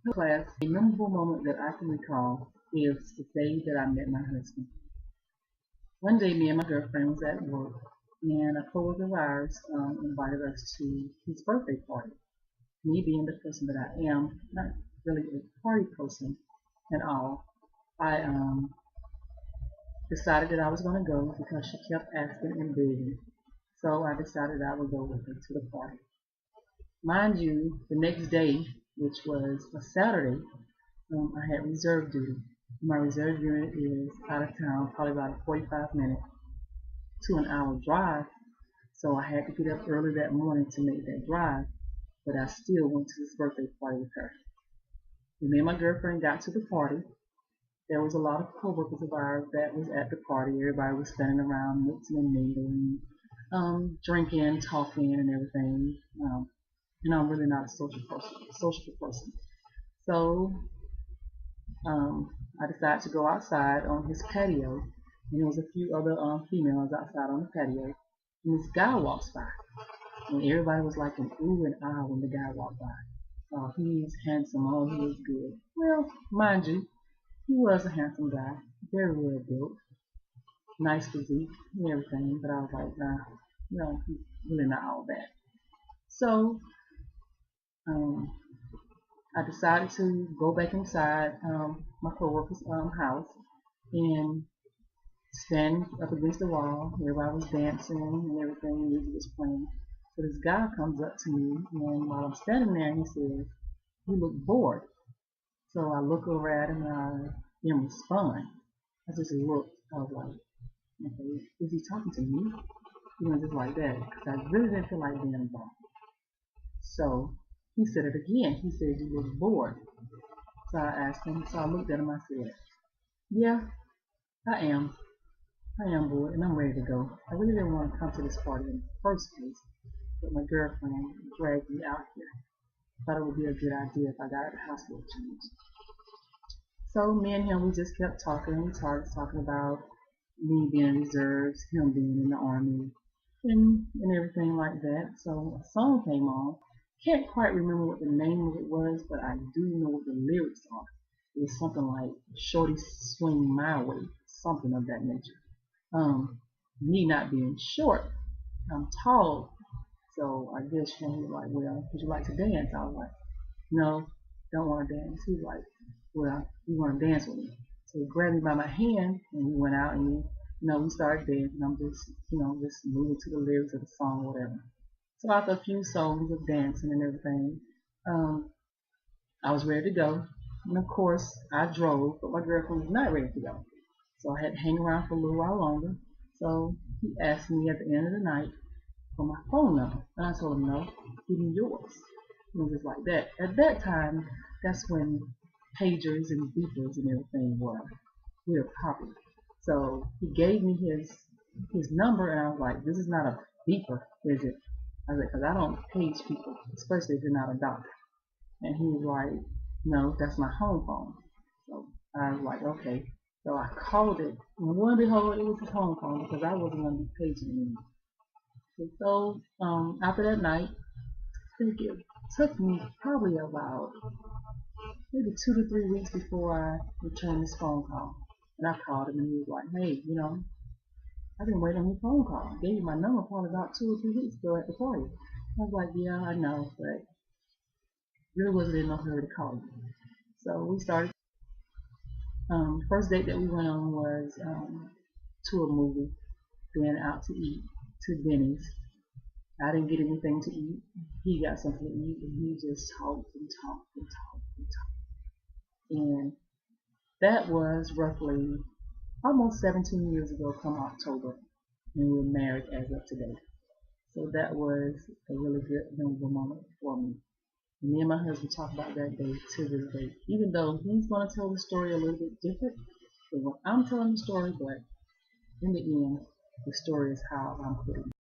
Class, a memorable moment that I can recall is the day that I met my husband. One day, me and my girlfriend was at work, and a coworker of ours invited us to his birthday party. Me being the person that I am, not really a party person at all, I decided that I was going to go because she kept asking and begging. So I decided I would go with her to the party. Mind you, the next day, which was a Saturday, I had reserve duty. My reserve unit is out of town, probably about a 45-minute to an hour drive. So I had to get up early that morning to make that drive, but I still went to this birthday party with her. And me and my girlfriend got to the party. There was a lot of coworkers of ours that was at the party. Everybody was standing around mixing and mingling, drinking, talking, and everything. I'm really not a social person. So I decided to go outside on his patio, and there was a few other females outside on the patio. And this guy walks by, and everybody was like an ooh and ah when the guy walked by. Oh, he's handsome. Oh, he is good. Well, mind you, he was a handsome guy, very well built, nice physique and everything. But I was like, nah, no, he's really not all that. So um, I decided to go back inside my coworker's house and stand up against the wall. Everybody was dancing and everything. Music was playing. So this guy comes up to me, and while I'm standing there, he says, "You look bored." So I look over at him and I didn't respond. I just looked. I was like, okay, is he talking to me? Just like that, because I really didn't feel like being involved. So he said it again. He said, "You look bored." So I asked him. So I looked at him. I said, "Yeah, I am. I am bored, and I'm ready to go. I really didn't want to come to this party in the first place, but my girlfriend dragged me out here. Thought it would be a good idea if I got a hospital change." So me and him, we just kept talking. We started talking about me being in reserves, him being in the army, and everything like that. So a song came on. Can't quite remember what the name of it was, but I do know what the lyrics are. It was something like "Shorty Swing My Way," something of that nature. Um, Me not being short, I'm tall, so I guess she was like, "Well, would you like to dance?" I was like, "No, don't want to dance." He was like, "Well, you want to dance with me?" So he grabbed me by my hand and we went out and we started dancing. I'm just moving to the lyrics of the song, or whatever. So after a few songs of dancing and everything, um, I was ready to go. And of course, I drove, but my girlfriend was not ready to go. So I had to hang around for a little while longer. So he asked me at the end of the night for my phone number. And I told him, no, give me yours. And just like that. At that time, that's when pagers and beepers and everything were real popular. So he gave me his number, and I was like, this is not a beeper, is it? I was like, because I don't page people, especially if you're not a doctor. And he was like, no, that's my home phone. So I was like, okay. So I called it, and lo and behold, it was his home phone because I wasn't going to be paging anymore. So after that night, I think it took me probably about maybe 2 to 3 weeks before I returned this phone call. And I called him and he was like, hey, I've been waiting on your phone call. I gave you my number probably about 2 or 3 weeks ago at the party. I was like, yeah, I know, but really wasn't in no hurry to call you. So we started. First date that we went on was to a movie, then out to eat to Denny's. I didn't get anything to eat. He got something to eat, and he just talked and talked and talked and talked. And that was roughly almost 17 years ago come October, and we're married as of today. So that was a really good, memorable moment for me. Me and my husband talk about that day to this day, even though he's going to tell the story a little bit different than what I'm telling the story, but in the end, the story is how I'm putting it.